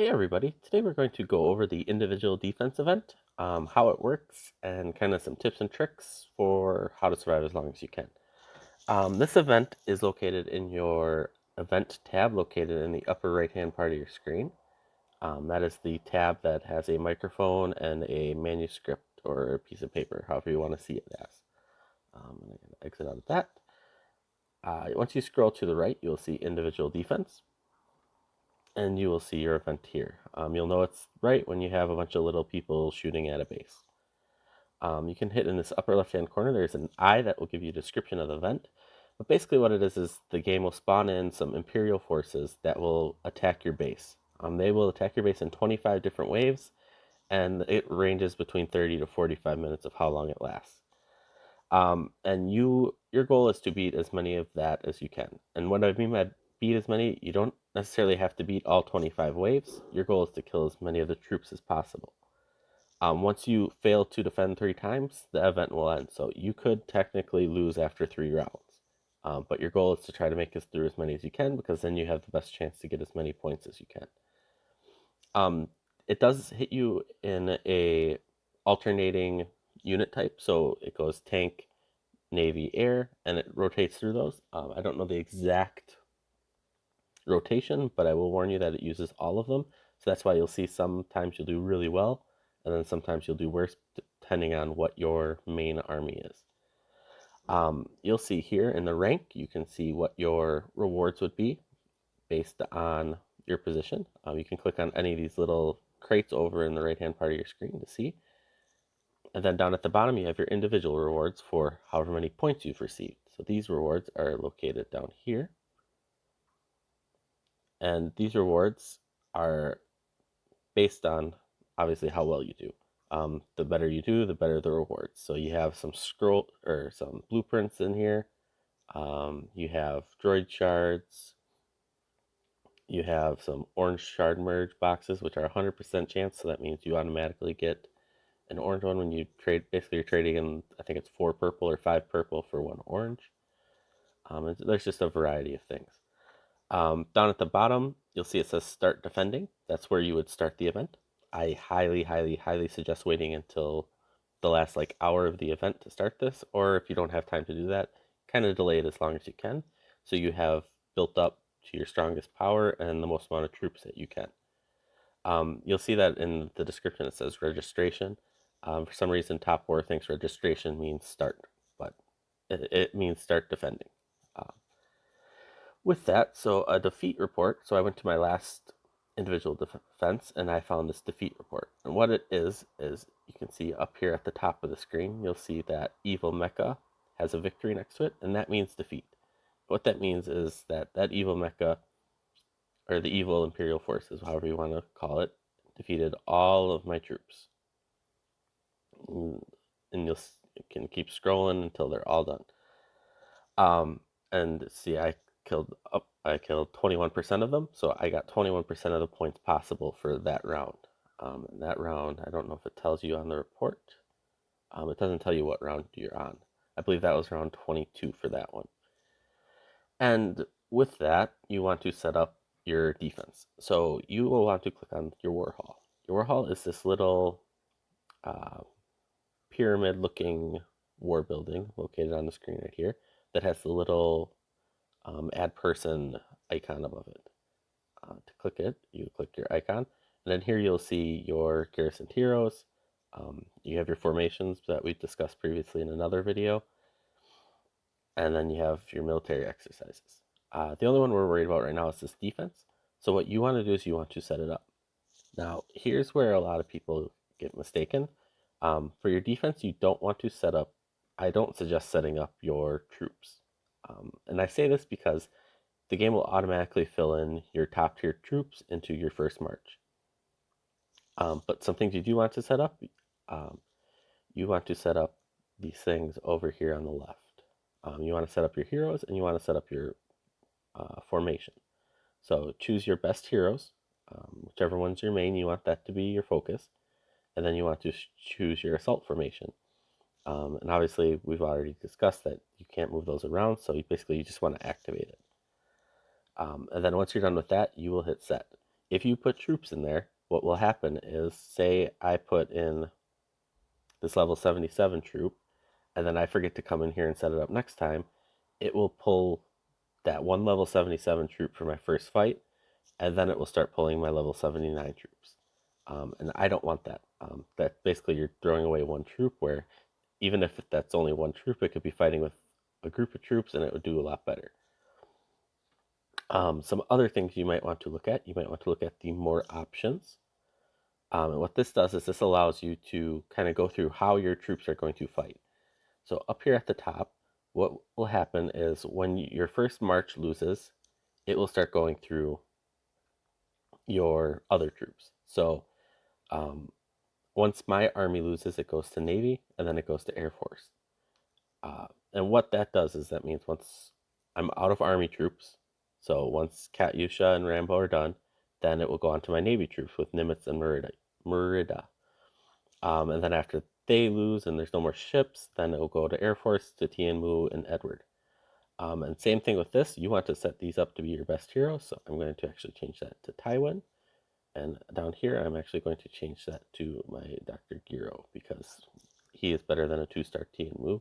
Hey everybody, today we're going to go over the individual defense event, how it works, and kind of some tips and tricks for how to survive as long as you can. This event is located in your event tab located in the upper right hand part of your screen. That is the tab that has a microphone and a manuscript or a piece of paper, however you want to see it as. I'm going to exit out of that. Once you scroll to the right, you'll see individual defense, and you will see your event here. You'll know it's right when you have a bunch of little people shooting at a base. You can hit in this upper left-hand corner, there's an eye that will give you a description of the event. But basically what it is the game will spawn in some Imperial forces that will attack your base. They will attack your base in 25 different waves, and it ranges between 30 to 45 minutes of how long it lasts. And your goal is to beat as many of that as you can. And what I mean by beat as many, you don't necessarily have to beat all 25 waves. Your goal is to kill as many of the troops as possible. Once you fail to defend 3 times, the event will end. So you could technically lose after 3 rounds. But your goal is to try to make it through as many as you can, because then you have the best chance to get as many points as you can. It does hit you in a alternating unit type, so it goes tank, navy, air, and it rotates through those. I don't know the exact rotation, but I will warn you that it uses all of them. So that's why you'll see sometimes you'll do really well, and then sometimes you'll do worse depending on what your main army is. You'll see here in the rank, you can see what your rewards would be based on your position. You can click on any of these little crates over in the right-hand part of your screen to see. And then down at the bottom, you have your individual rewards for however many points you've received. So these rewards are located down here. And these rewards are based on, obviously, how well you do. The better you do, the better the rewards. So you have some some blueprints in here. You have droid shards. You have some orange shard merge boxes, which are 100% chance. So that means you automatically get an orange one when you trade. Basically, you're trading in, I think it's 4 purple or 5 purple for 1 orange. There's just a variety of things. Down at the bottom, you'll see it says start defending. That's where you would start the event. I highly, highly, highly suggest waiting until the last hour of the event to start this, or if you don't have time to do that, kind of delay it as long as you can, so you have built up to your strongest power and the most amount of troops that you can. You'll see that in the description it says registration. For some reason, Top War thinks registration means start, but it means start defending. With that, so a defeat report. So I went to my last individual defense and I found this defeat report. And what it is you can see up here at the top of the screen, you'll see that evil mecha has a victory next to it, and that means defeat. What that means is that evil mecha, or the evil Imperial forces, however you want to call it, defeated all of my troops. And you can keep scrolling until they're all done. And see, I killed 21% of them, so I got 21% of the points possible for that round. And that round, I don't know if it tells you on the report. It doesn't tell you what round you're on. I believe that was round 22 for that one. And with that, you want to set up your defense. So you will want to click on your war hall. Your war hall is this little pyramid-looking war building located on the screen right here that has the little add person icon above it. To click it, you click your icon, and then here you'll see your garrisoned heroes. You have your formations that we discussed previously in another video, and then you have your military exercises. The only one we're worried about right now is this defense. So what you want to do is you want to set it up. Now, here's where a lot of people get mistaken. For your defense, you don't want to set up, I don't suggest setting up your troops. And I say this because the game will automatically fill in your top tier troops into your first march. But some things you do want to set up, you want to set up these things over here on the left. You want to set up your heroes, and you want to set up your formation. So choose your best heroes, whichever one's your main, you want that to be your focus. And then you want to choose your assault formation. And obviously, we've already discussed that you can't move those around, so you just want to activate it. And then once you're done with that, you will hit set. If you put troops in there, what will happen is, say I put in this level 77 troop, and then I forget to come in here and set it up next time, it will pull that one level 77 troop for my first fight, and then it will start pulling my level 79 troops. And I don't want that. That basically you're throwing away one troop, where even if that's only one troop, it could be fighting with a group of troops and it would do a lot better. Some other things you might want to look at, you might want to look at the more options. And what this does is this allows you to kind of go through how your troops are going to fight. So up here at the top, what will happen is when your first march loses, it will start going through your other troops. So um, once my army loses, it goes to Navy, and then it goes to Air Force. And what that does is that means once I'm out of army troops, so once Katyusha and Rambo are done, then it will go on to my Navy troops with Nimitz and Merida. And then after they lose and there's no more ships, then it will go to Air Force, to Tianmu and Edward. And same thing with this, you want to set these up to be your best heroes, so I'm going to actually change that to Tywin. And down here, I'm actually going to change that to my Dr. Giro, because he is better than a 2-star Tianmu.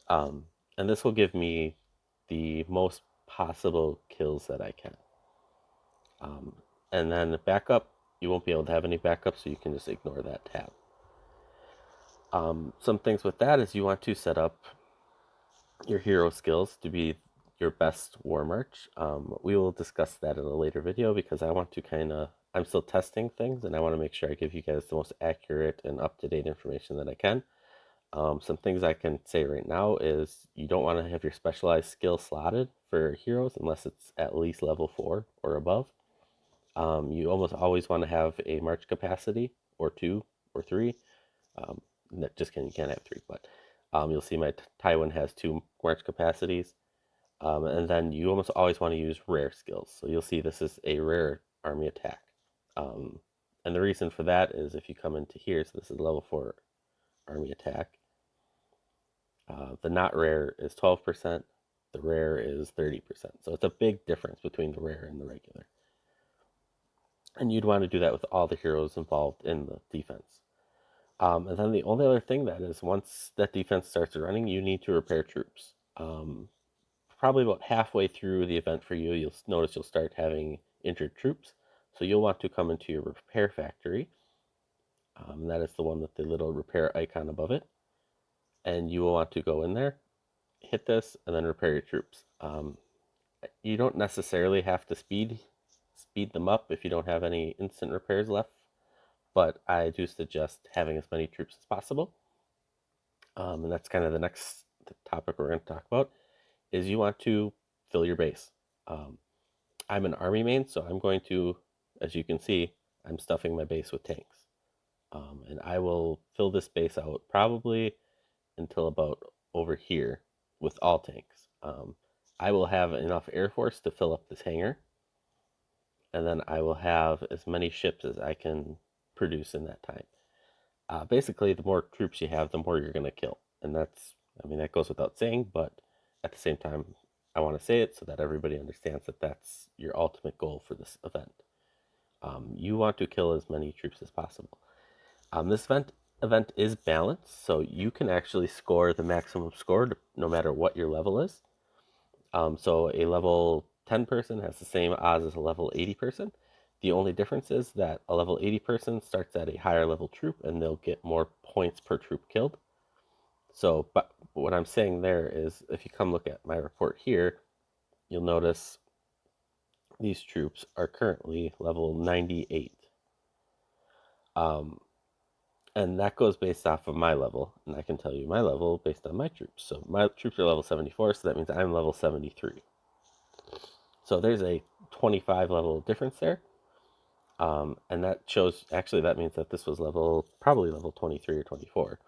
And this will give me the most possible kills that I can. And then backup, you won't be able to have any backup, so you can just ignore that tab. Some things with that is you want to set up your hero skills to be your best war march. We will discuss that in a later video, because I want to I'm still testing things, and I want to make sure I give you guys the most accurate and up-to-date information that I can. Some things I can say right now is you don't want to have your specialized skill slotted for heroes unless it's at least level 4 or above. You almost always want to have a march capacity, or 2 or 3. Just kidding, you can't have 3, but you'll see my Tywin has 2 march capacities. And then you almost always want to use rare skills. So you'll see this is a rare army attack. And the reason for that is if you come into here, so this is level 4 army attack. The not rare is 12%, the rare is 30%. So it's a big difference between the rare and the regular. And you'd want to do that with all the heroes involved in the defense. And then the only other thing that is, once that defense starts running, you need to repair troops. Probably about halfway through the event for you, you'll notice you'll start having injured troops. So you'll want to come into your repair factory. That is the one with the little repair icon above it. And you will want to go in there, hit this, and then repair your troops. You don't necessarily have to speed them up if you don't have any instant repairs left, but I do suggest having as many troops as possible. And that's kind of the next topic we're going to talk about, is you want to fill your base. I'm an army main, so I'm going to, as you can see, I'm stuffing my base with tanks. And I will fill this base out probably until about over here with all tanks. I will have enough Air Force to fill up this hangar, and then I will have as many ships as I can produce in that time. Basically, the more troops you have, the more you're going to kill. And that goes without saying, but at the same time, I want to say it so that everybody understands that that's your ultimate goal for this event. You want to kill as many troops as possible. This event is balanced, so you can actually score the maximum score no matter what your level is. So a level 10 person has the same odds as a level 80 person. The only difference is that a level 80 person starts at a higher level troop, and they'll get more points per troop killed. So, but what I'm saying there is, if you come look at my report here, you'll notice these troops are currently level 98. And that goes based off of my level, and I can tell you my level based on my troops. So my troops are level 74, so that means I'm level 73. So there's a 25 level difference there. And that shows, actually, that means that this was probably level 23 or 24.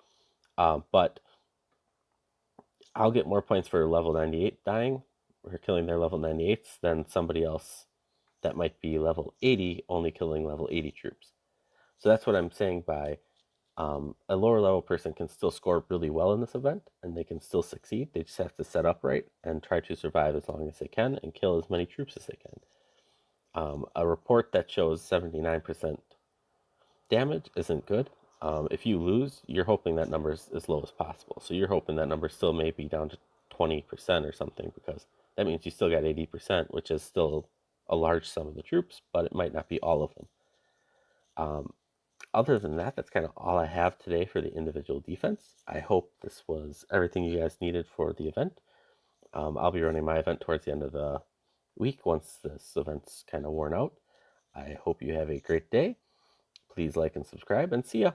But I'll get more points for level 98 dying, or killing their level 98s, than somebody else that might be level 80 only killing level 80 troops. So that's what I'm saying by a lower level person can still score really well in this event, and they can still succeed. They just have to set up right and try to survive as long as they can and kill as many troops as they can. A report that shows 79% damage isn't good. If you lose, you're hoping that number is as low as possible. So you're hoping that number still may be down to 20% or something, because that means you still got 80%, which is still a large sum of the troops, but it might not be all of them. Other than that, that's kind of all I have today for the individual defense. I hope this was everything you guys needed for the event. I'll be running my event towards the end of the week once this event's kind of worn out. I hope you have a great day. Please like and subscribe, and see ya.